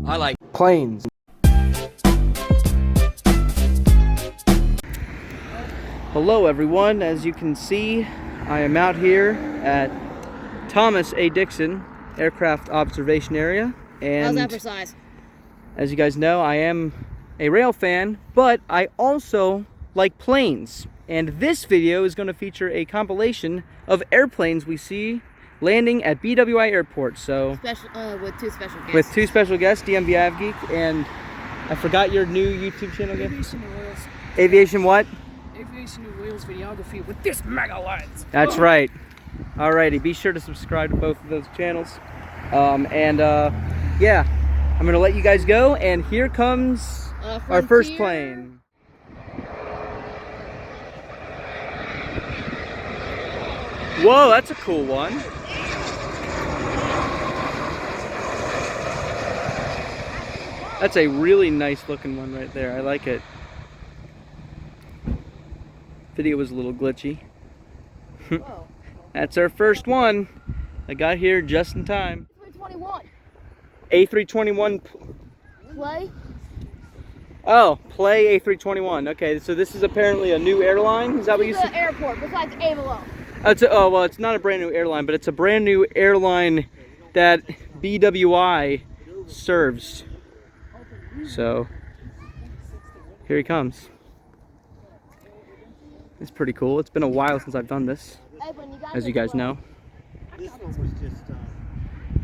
I like planes. Hello everyone, as you can see, I am out here at Thomas A. Dixon Aircraft Observation Area. And how's that for size? As you guys know, I am a rail fan, but I also like planes. And this video is going to feature a compilation of airplanes we see landing at BWI Airport. So with two special guests. With two special guests, DMVavgeek, and I forgot your new YouTube channel again. Aviation and Wheels. Aviation what? Aviation and Wheels videography with this mega lens. That's right. Alrighty, be sure to subscribe to both of those channels. Yeah, I'm gonna let you guys go, and here comes our first plane. Whoa, that's a cool one. That's a really nice looking one right there. I like it. Video was a little glitchy. That's our first one. I got here just in time. A321. Play? Oh, Play A321. Okay, so this is apparently a new airline. Is that what you said? The airport, besides Avelo. Oh, well, it's not a brand new airline, but it's a brand new airline that BWI serves. So, here he comes. It's pretty cool. It's been a while since I've done this, as you guys know.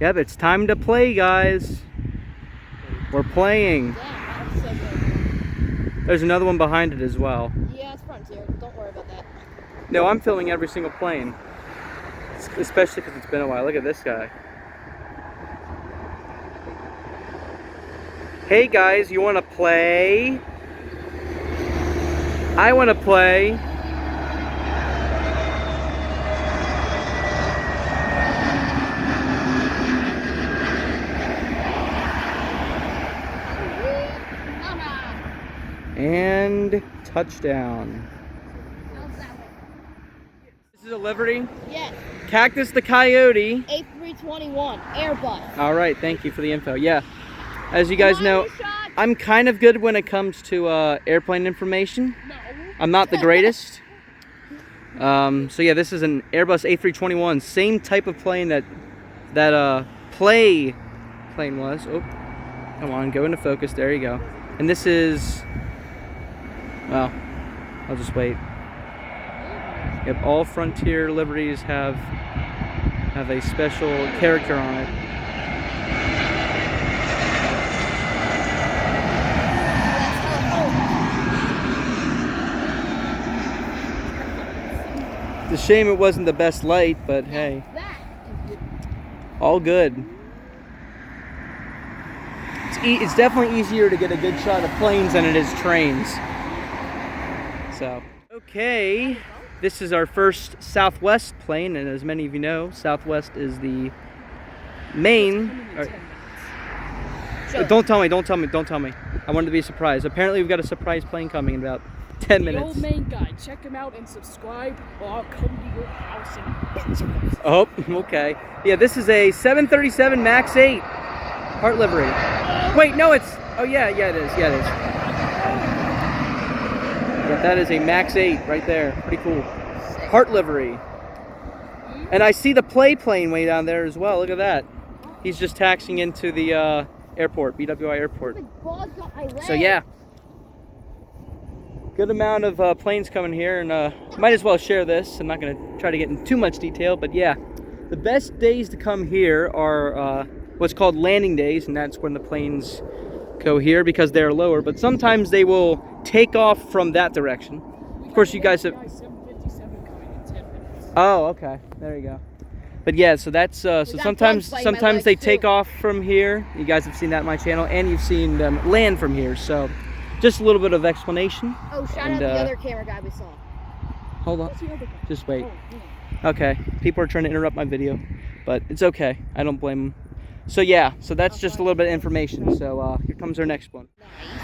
Yep, it's time to play, guys. We're playing. There's another one behind it as well. Yeah, it's Frontier. Don't worry about that. No, I'm filming every single plane. Especially because it's been a while. Look at this guy. Hey guys, you want to play? I want to play. And touchdown. This is a Livery? Yes. Cactus the Coyote. A321 Airbus. All right, thank you for the info. Yeah, as you guys know, I'm kind of good when it comes to airplane information. No. I'm not the greatest. So yeah, this is an Airbus A321, same type of plane that plane was. Oh, come on, go into focus. There you go. And this is, well, I'll just wait. Yep, all Frontier liveries have a special character on it. It's a shame it wasn't the best light, but hey, all good. It's definitely easier to get a good shot of planes than it is trains. So, okay, this is our first Southwest plane, and as many of you know, Southwest is the main. Don't tell me. I wanted to be a surprise. Apparently, we've got a surprise plane coming in about 10 minutes. The old main guy. Check him out and subscribe, or I'll come to your house and beat you. Oh, okay. Yeah, this is a 737 MAX 8 Heart livery. Wait, no, it's. Oh yeah, it is. Yeah, it is. Yeah, that is a MAX 8 right there. Pretty cool. Heart livery. And I see the plane way down there as well. Look at that. He's just taxiing into the airport, BWI Airport. So yeah. Good amount of planes coming here, and might as well share this. I'm not going to try to get into too much detail, but yeah, the best days to come here are what's called landing days, and that's when the planes go here because they're lower, but sometimes they will take off from that direction. Of course, you guys have... Oh, okay, there you go. But yeah, so that's so sometimes they take off from here. You guys have seen that on my channel, and you've seen them land from here. So just a little bit of explanation. Oh, shout out the other camera guy we saw. Hold on, just wait. Okay, people are trying to interrupt my video, but it's okay. I don't blame them. So yeah, so that's just a little bit of information. So here comes our next one.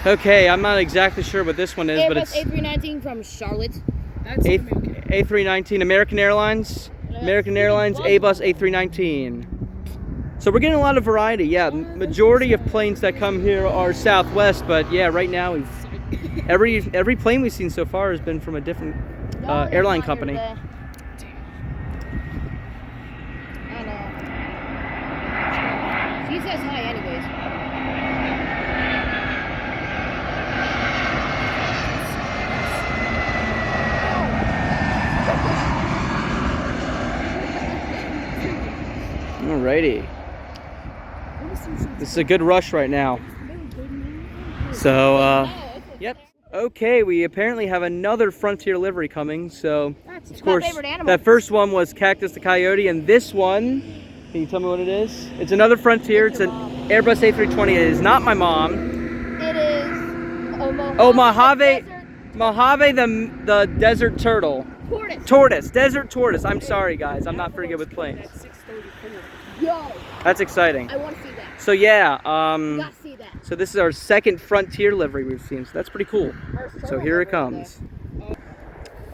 Okay, I'm not exactly sure what this one is, Airbus but it's A319 from Charlotte. That's A319 American Airlines. American Airlines Airbus A319. So we're getting a lot of variety. Yeah, majority of planes that come here are Southwest, but yeah, right now every plane we've seen so far has been from a different airline company. I know. She says hi anyways. Alrighty. This is a good rush right now. So, yep. Okay, we apparently have another Frontier livery coming. So, of course, that first one was Cactus the Coyote, and this one, can you tell me what it is? It's another Frontier. It's an Airbus A320. It is not my mom. It is Mojave the desert turtle. Desert tortoise. I'm sorry, guys. I'm not very good with planes. Yo, That's exciting. I want to see that. So yeah, You gotta see that. so this is our second Frontier livery we've seen. So that's pretty cool. So here it comes.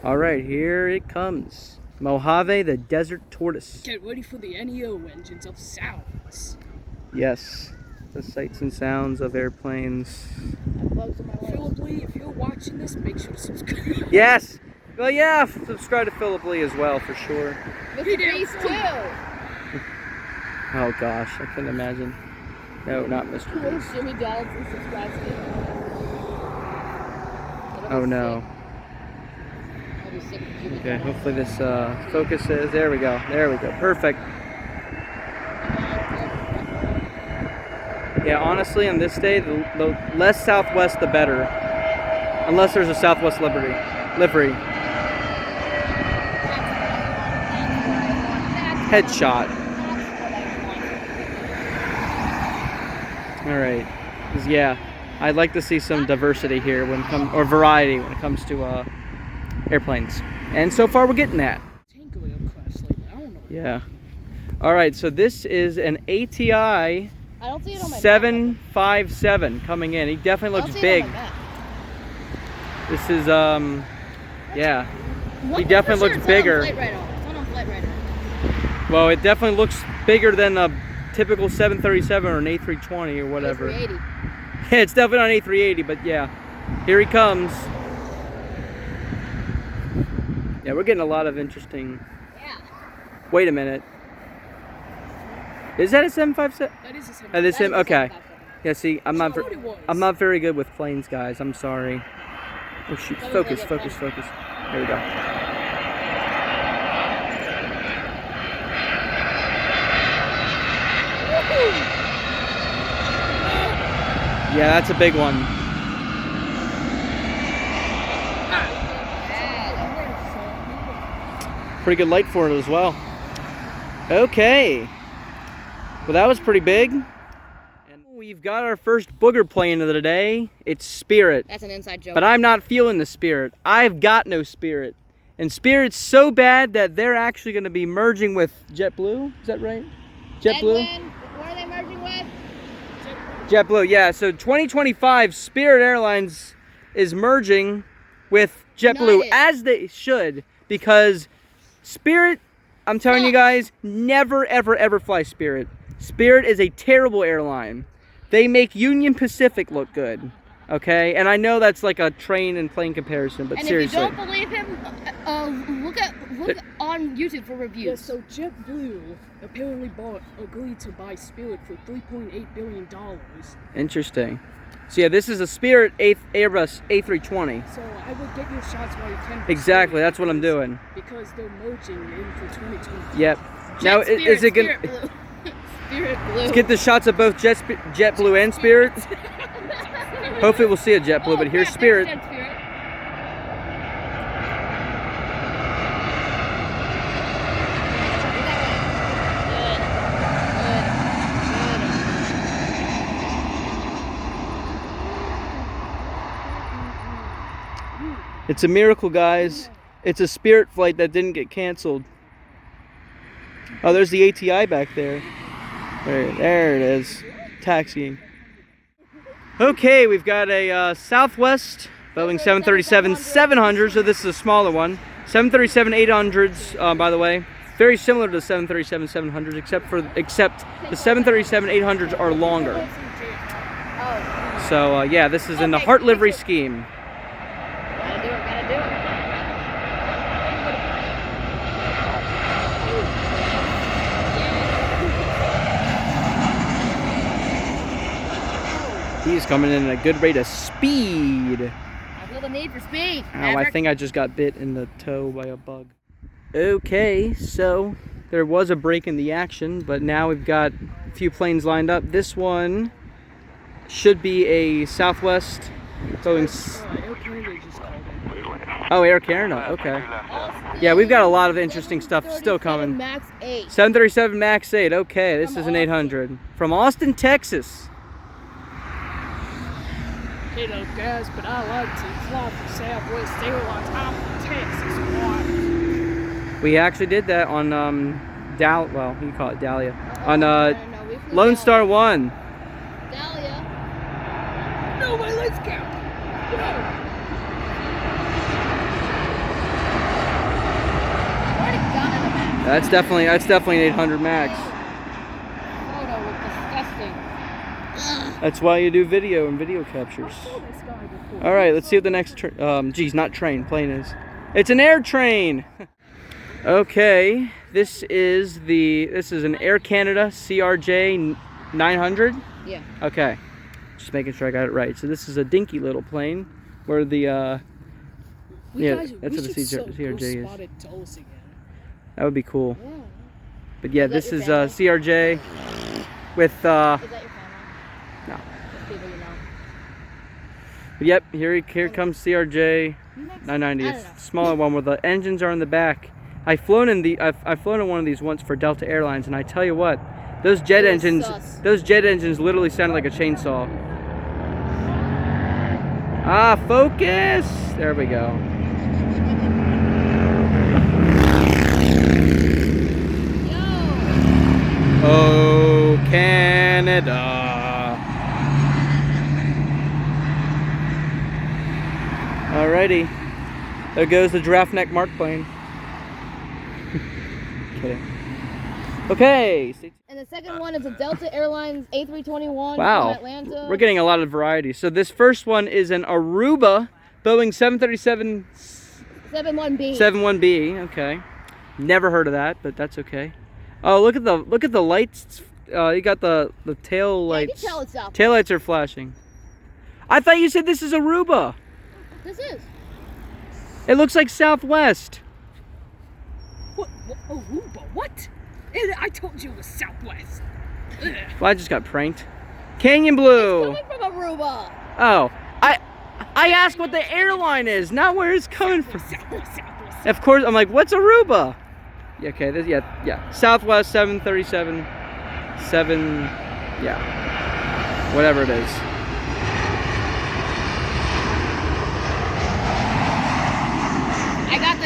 All right, here it comes. Mojave the desert tortoise. Get ready for the NEO engines of sounds. Yes, the sights and sounds of airplanes. Philip Lee, if you're watching this, make sure to subscribe. Yes. Well, yeah. Subscribe to Philip Lee as well for sure. Mr. Beast too. Oh gosh, I couldn't imagine. No, not Mr. Beast. Jimmy Donaldson subscribes to me. Oh no. I'll be sick of Jimmy Okay, Donaldson. hopefully this focuses. There we go. There we go. Perfect. Yeah, honestly, on this day, the less Southwest, the better. Unless there's a Southwest livery. Headshot. All right. Yeah, I'd like to see some diversity here or variety when it comes to airplanes. And so far, we're getting that. Yeah. All right. So this is an ATI I don't see it on my 757 coming in. He definitely looks big. This is yeah. He definitely looks bigger. It's not on flight radar. Well, it definitely looks bigger than a typical 737 or an A320 or whatever. A380. Yeah, it's definitely not an A380, but yeah. Here he comes. Yeah, we're getting a lot of interesting. Yeah. Wait a minute. Is that a 757? That is a 757. That is him. Okay. 757. Yeah. See, I'm not very good with planes, guys. I'm sorry. Oh shoot! Focus. There we go. Yeah, that's a big one. Pretty good light for it as well. Okay. Well, that was pretty big. And we've got our first booger plane of the day. It's Spirit. That's an inside joke. But I'm not feeling the Spirit. I've got no Spirit. And Spirit's so bad that they're actually going to be merging with JetBlue. Is that right? JetBlue? What are they merging with? JetBlue, yeah. So 2025, Spirit Airlines is merging with JetBlue, United. as they should, because Spirit, I'm telling you guys, never, ever, ever fly Spirit. Spirit is a terrible airline. They make Union Pacific look good, okay? And I know that's like a train and plane comparison, but And seriously. if you don't believe him, look on YouTube for reviews. Yeah, so JetBlue apparently agreed to buy Spirit for $3.8 billion. Interesting. So yeah, this is a Spirit Airbus A320. So I would get your shots while you can. Exactly, that's what I'm doing. Because they're merging in for 2020. Yep. Now, is it gonna... Spirit Blue. Let's get the shots of both JetBlue and Spirit. Hopefully we'll see a JetBlue, but here's Spirit. It's a miracle, guys. It's a Spirit flight that didn't get canceled. Oh, there's the ATI back there. There it is. Taxiing. Okay, we've got a Southwest Boeing 737-700, so this is a smaller one. 737-800s, by the way. very similar to the 737-700s, except the 737-800s are longer. Oh. So yeah, this is in the Heart livery scheme. Gotta do it, gotta do it. He's coming in at a good rate of speed. I feel the need for speed. Ow, I think I just got bit in the toe by a bug. Okay, so there was a break in the action, but now we've got a few planes lined up. This one should be a Southwest Boeing. Air Canada just called in. Oh, Air Canada. Okay. Yeah, we've got a lot of interesting stuff still coming. Max 8. 737 Max 8. Okay, this is an 800 from Austin, Texas. Hey, no, guys, but I like to fly for Southwest Airlines. I'm from Texas. Why? We actually did that on well, you call it Dahlia. On No, we flew Lone Dahlia. Star 1. Dahlia. No way, let's go. Already got it, Max. That's definitely an 800 Max. Photo was disgusting. That's why you do video and video captures. All right, let's see what the next plane is. It's an air train. Okay, this is an Air Canada CRJ 900. Yeah. Okay, just making sure I got it right. So this is a dinky little plane where the yeah, that's what the CRJ is. That would be cool. Yeah. But yeah, Is that this your is family? CRJ with Is that your family? no. Just people you know. Yep, here comes CRJ 990. I It's don't know. the smaller one where the engines are in the back. I've flown in one of these once for Delta Airlines, and I tell you what, those jet It was engines sus. literally sounded like a chainsaw. Ah, focus! There we go. Yo! Oh, Canada. Alrighty. There goes the giraffe neck Mark plane. Kidding. Okay. And the second one is a Delta Airlines A321 Wow. from Atlanta. We're getting a lot of variety. So this first one is an Aruba Boeing 737 71B. 71B. Okay. Never heard of that, but that's okay. Oh, look at the lights. You got the tail Yeah, you lights. can tell it's Southwest. Tail lights are flashing. I thought you said this is Aruba. This is. It looks like Southwest. What? Aruba? What? I told you it was Southwest. Ugh. Well, I just got pranked. Canyon Blue. It's coming from Aruba. Oh, I asked what the airline is, not where it's coming from. Southwest. Of course, I'm like, what's Aruba? Yeah, okay, yeah. Southwest 737, yeah, whatever it is. I got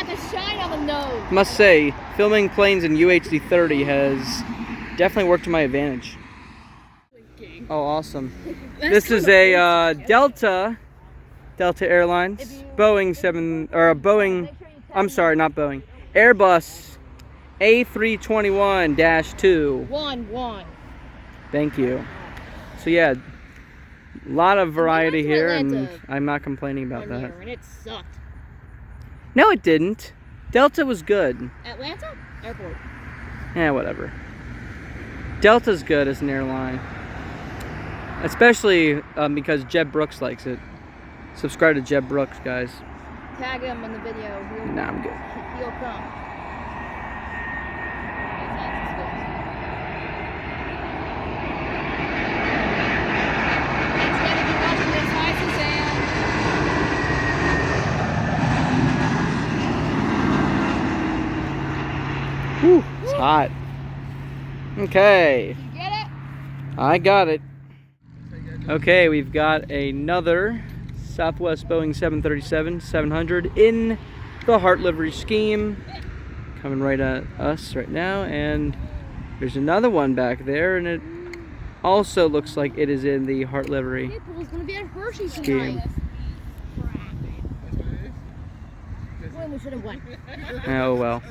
the shine on the nose. Must say, filming planes in UHD-30 has definitely worked to my advantage. Oh, awesome. This is a Delta Airlines Boeing. I'm sorry, not Boeing. Airbus A321-2. 1-1. Thank you. So yeah, a lot of variety We went to here, and Atlanta I'm not complaining about that. And it sucked. No, it didn't. Delta was good. Atlanta Airport. Yeah, whatever. Delta's good as an airline. Especially because Jeb Brooks likes it. Subscribe to Jeb Brooks, guys. Tag him in the video. Nah, I'm good. He'll come. Thanks again if you're watching this. Hi, Suzanne. Whew, it's hot. Okay, Did you get it? I got it. Okay, we've got another Southwest Boeing 737-700 in the Heart livery scheme. Coming right at us right now, and there's another one back there, and it also looks like it is in the Heart livery Pitbull's gonna be at Hershey scheme. tonight. Well, we should have won. Oh well.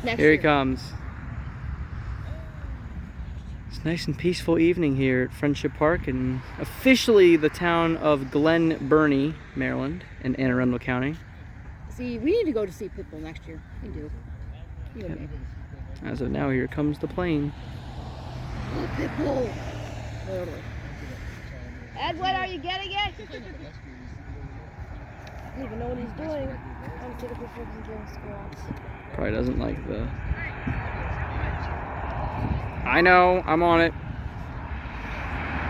Next Here he year. comes. It's a nice and peaceful evening here at Friendship Park, and officially the town of Glen Burnie, Maryland, in Anne Arundel County. See, we need to go to see Pitbull next year. We do. You and me. As of now, here comes the plane. Oh, Pitbull. Literally. Ed, what are you getting it? I don't even know what he's doing. I'm taking a picture of him doing squats. Probably doesn't like the... I know, I'm on it.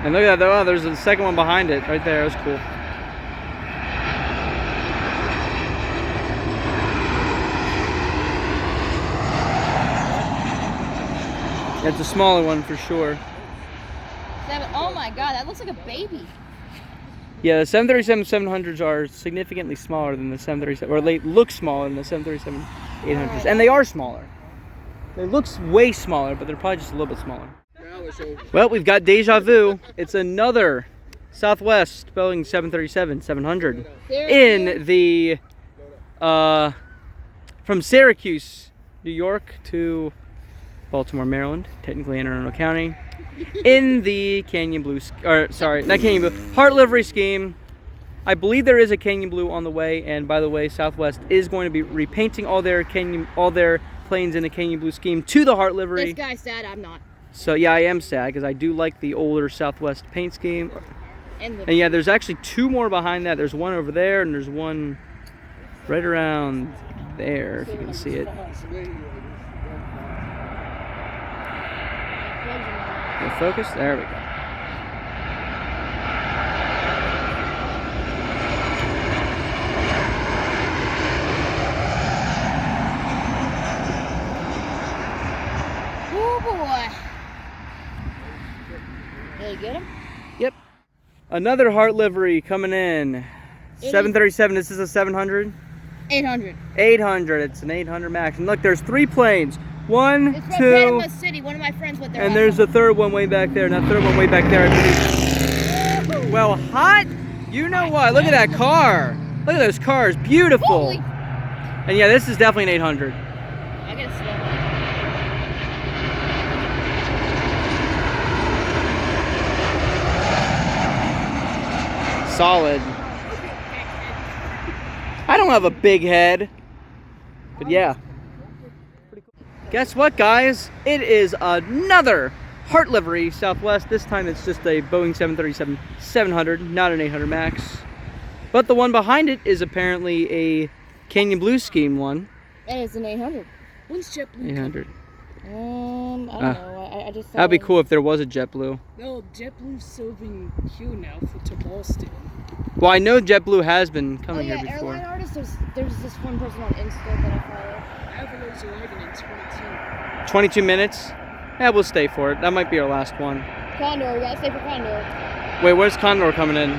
And look at that, oh, there's a second one behind it, right there, that's cool. It's a smaller one for sure. Oh my god, that looks like a baby. Yeah, the 737-700s are significantly smaller than the 737, or they look smaller than the 737-800s, and they are smaller. They look way smaller, but they're probably just a little bit smaller. Well, we've got deja vu. It's another Southwest Boeing 737-700 in the from Syracuse, New York to Baltimore, Maryland, technically Anne Arundel County, in the Canyon Blue, or sorry, not Canyon Blue, Heart Livery scheme. I believe there is a Canyon Blue on the way, and by the way, Southwest is going to be repainting all their planes in the Canyon Blue scheme to the Heart Livery. This guy's sad, I'm not. So yeah, I am sad because I do like the older Southwest paint scheme. And yeah, there's actually two more behind that. There's one over there, and there's one right around there, if you can see it. Focus? There we go. Oh boy. Did you get him? Yep. Another Heart Livery coming in. 737, this is a 700? 800. 800, it's an 800 max. And look, there's three planes. One, it's from two, Panama City. One of my friends went there. And there's a third one way back there, and that third one way back there, I believe. Well, hot? You know what? Look at that car. Look at those cars. Beautiful. Holy. And yeah, this is definitely an 800. I gotta slow. Solid. I don't have a big head, but yeah. Guess what, guys? It is another Heart Livery Southwest. This time it's just a Boeing 737-700, not an 800 max. But the one behind it is apparently a Canyon Blue scheme one. And it's an 800. When's JetBlue? 800. I don't know. I just. That'd be cool if there was a JetBlue. No, JetBlue's serving here now to Boston. Well, I know JetBlue has been coming here before. Airline artists. There's this one person on Insta that I follow. Avelo's arriving in 22. 22 minutes? Yeah, we'll stay for it. That might be our last one. Condor, we gotta stay for Condor. Wait, where's Condor coming in?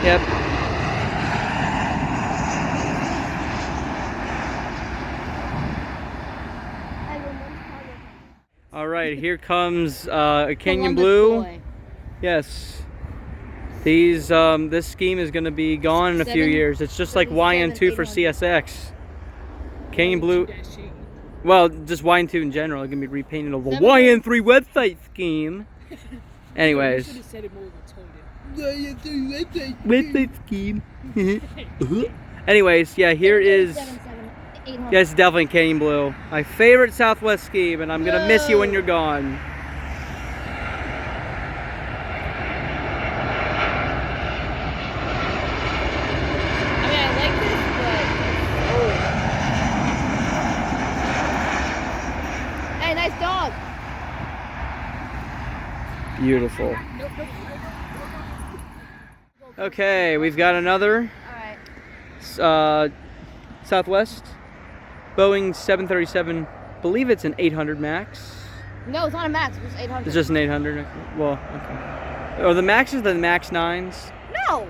Yep. All right, here comes a Canyon Blue. Boy. Yes. These this scheme is going to be gone in a few years. It's just like YN2 for CSX. Canyon Blue. Well, just YN2 in general. It's going to be repainted of the YN3 website scheme. Anyways. Website scheme. Anyways, yeah, here is. Yeah, it's definitely Canyon Blue. My favorite Southwest scheme, and I'm going to miss you when you're gone. Beautiful. Okay, we've got another Southwest Boeing 737. I believe it's an 800 max. No, it's not a max. It's just 800. It's just an 800. Well, okay. Or the max is the max 9s. No.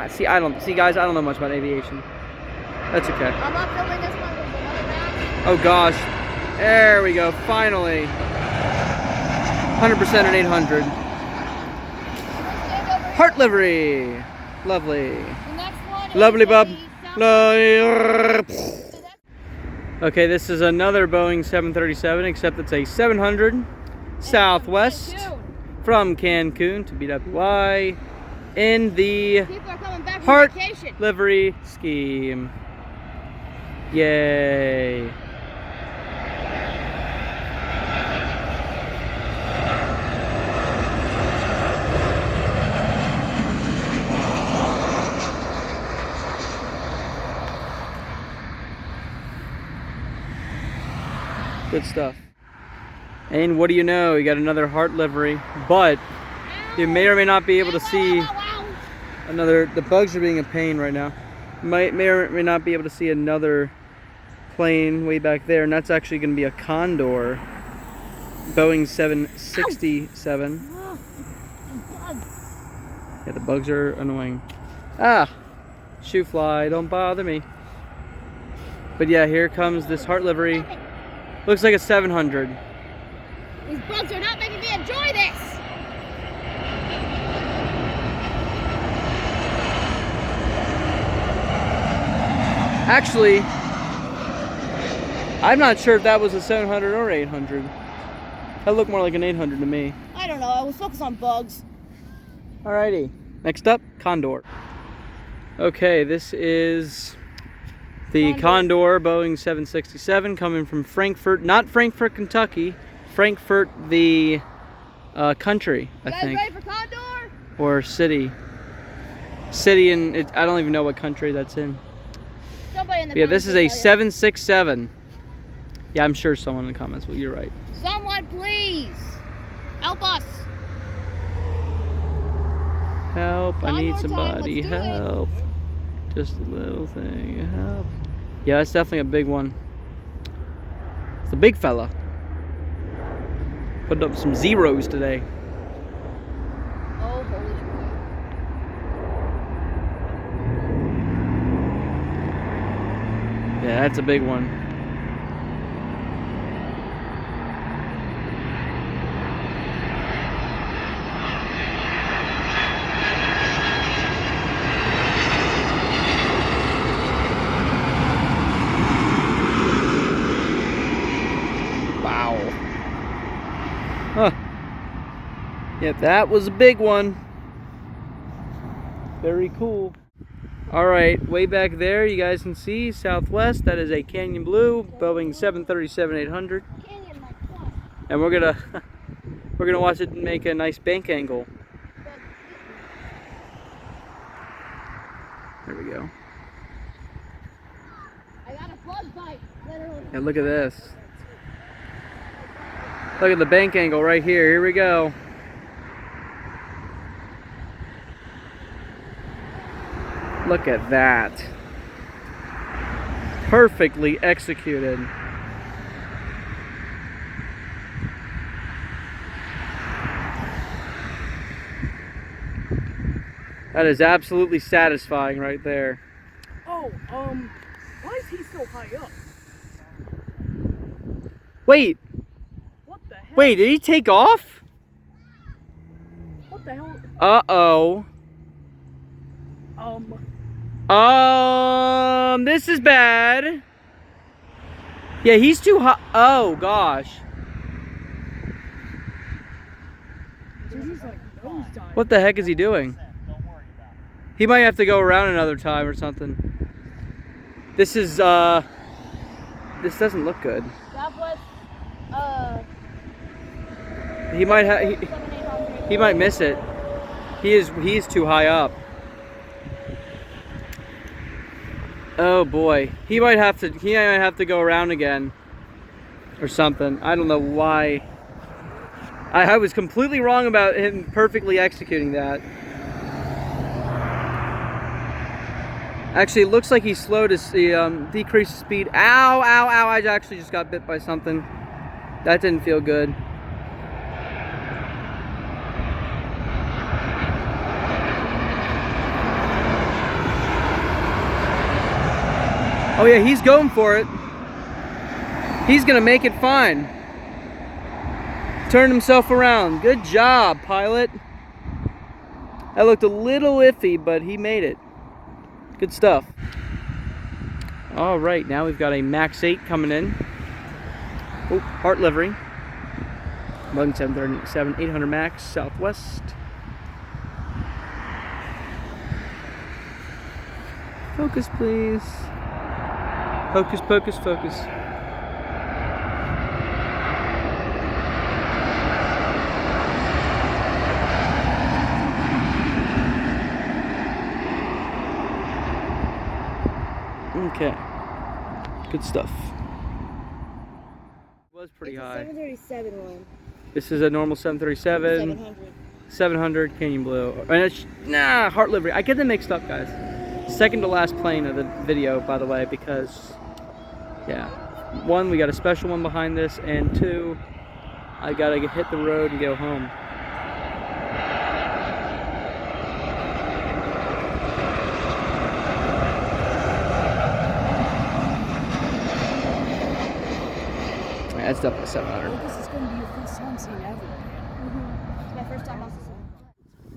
See, guys. I don't know much about aviation. That's okay. I'm not filming this one. There's another max. Oh gosh. There we go. Finally. 100% an 800. Heart Livery. Lovely. The next one Lovely, is bub. a Okay, this is another Boeing 737, except it's a 700 Southwest from Cancun to BWI in the People are coming back from Heart vacation. livery scheme. Yay. Good stuff. And what do you know? You got another Heart livery, but you may or may not be able to see another. The bugs are being a pain right now. May or may not be able to see another plane way back there, and that's actually going to be a Condor Boeing 767. Yeah, the bugs are annoying. Ah, shoe fly, don't bother me. But yeah, here comes this Heart livery. Looks like a 700. These bugs are not making me enjoy this. Actually, I'm not sure if that was a 700 or 800. That looked more like an 800 to me. I don't know. I was focused on bugs. Alrighty. Next up, Condor. Okay, this is the Condor Boeing 767 coming from Frankfurt, not Frankfurt, Kentucky, Frankfurt, the country, I think. You guys ready for Condor? Or city. City in, I don't even know what country that's in. Somebody in the Yeah, this is a comments will tell you. 767. Yeah, I'm sure someone in the comments will. You're right. Someone please help us. Help, I need Condor time, somebody, let's do it. help. Just a little thing, help. Yeah, that's definitely a big one. It's a big fella. Put up some zeros today. Oh, holy shit. Yeah, that's a big one. Wow. Huh. Yeah, that was a big one. Very cool. All right, way back there, you guys can see Southwest. That is a Canyon Blue Boeing 737-800, and we're gonna watch it make a nice bank angle. There we go. I got a bug bite, literally. And look at this. Look at the bank angle right here. Here we go. Look at that. Perfectly executed. That is absolutely satisfying right there. Oh, why is he so high up? Wait, What the hell? wait, did he take off? What the hell? Uh-oh. This is bad. Yeah, he's too high. Oh, gosh. Dude, he's like nosedive. What the heck is he doing? He might have to go around another time or something. This is, this doesn't look good. Southwest, He might he might miss it. He is too high up. Oh boy, he might have to go around again or something. I don't know why. I was completely wrong about him perfectly executing that. Actually, it looks like he slowed his decreased speed. Ow, ow, ow! I actually just got bit by something. That didn't feel good. Oh yeah, he's going for it. He's gonna make it fine. Turned himself around. Good job, pilot. That looked a little iffy, but he made it. Good stuff. All right, now we've got a Max 8 coming in. Oh, Heart Livery. Boeing 737 800 Max Southwest. Focus, please. Focus, focus, focus. Okay, good stuff. It was pretty high. 737 one. This is a normal 737. 700. 700 Canyon Blue. And it's, nah, Heart Livery. I get them mixed up, guys. Second to last plane of the video, by the way, because, yeah. One, we got a special one behind this, and two, I gotta hit the road and go home. That's definitely 700. This is going to be your first time seeing Avelo. It's my first time also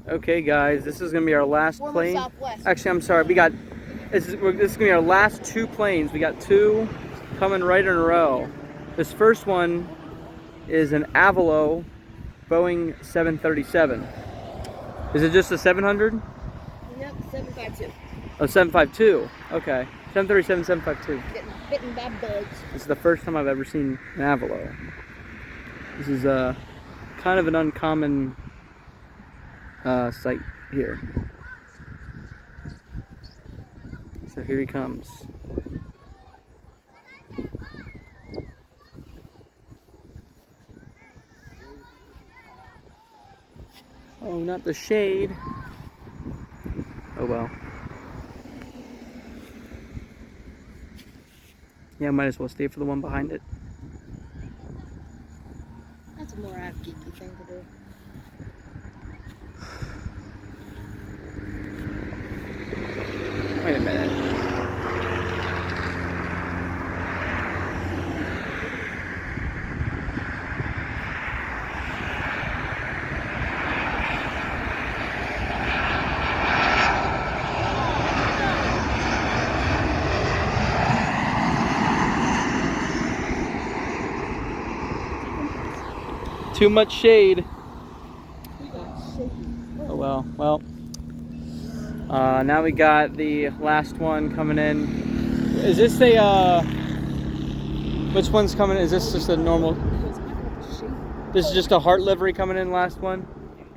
seeing Okay, guys, this is gonna be our last Former plane. Southwest. Actually, I'm sorry. This is gonna be our last 2 planes. We got 2 coming right in a row. This first one is an Avelo Boeing 737. Is it just a 700? Yep, 752. Oh, 752. Okay, 737, 752. Getting bitten by bugs. This is the first time I've ever seen an Avelo. This is kind of an uncommon sight here. So here he comes. Oh, not the shade. Oh well. Yeah, might as well stay for the one behind it. That's a more geeky thing to do. Wait a minute. Too much shade. Oh well. Well. Now we got the last one coming in. Is this a, which one's coming in? Is this just a normal? This is just a Heart Livery coming in, last one?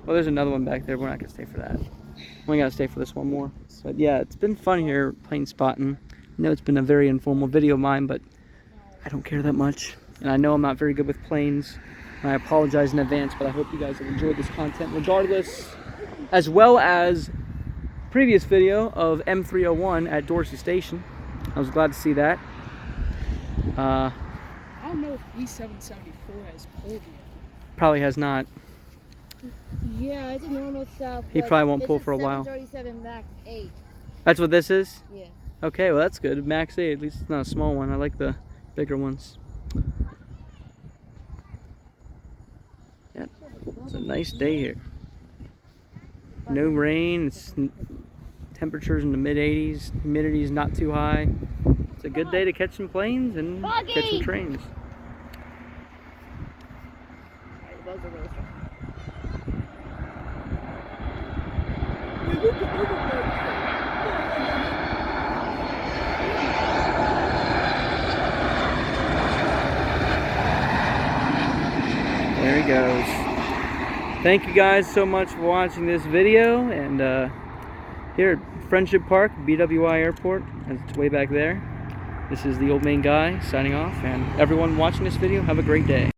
Well, there's another one back there. We're not gonna stay for that. We gotta stay for this one more. But yeah, it's been fun here plane spotting. I know it's been a very informal video of mine, but I don't care that much. And I know I'm not very good with planes. And I apologize in advance, but I hope you guys have enjoyed this content regardless. As well as previous video of M301 at Dorsey Station. I was glad to see that. I don't know if E774 has pulled yet. Probably has not. Yeah, it's a normal Southwest. He probably won't pull for a while. 737 Max 8. That's what this is? Yeah. Okay, well that's good. Max 8, at least it's not a small one. I like the bigger ones. Yeah, it's a nice day here. No rain, it's temperatures in the mid-80s, humidity is not too high. It's a good day to catch some planes and catch some trains. The bugs are really strong. There he goes. Thank you guys so much for watching this video, and here at Friendship Park, BWI Airport, it's way back there. This is the old main guy signing off, and everyone watching this video, have a great day.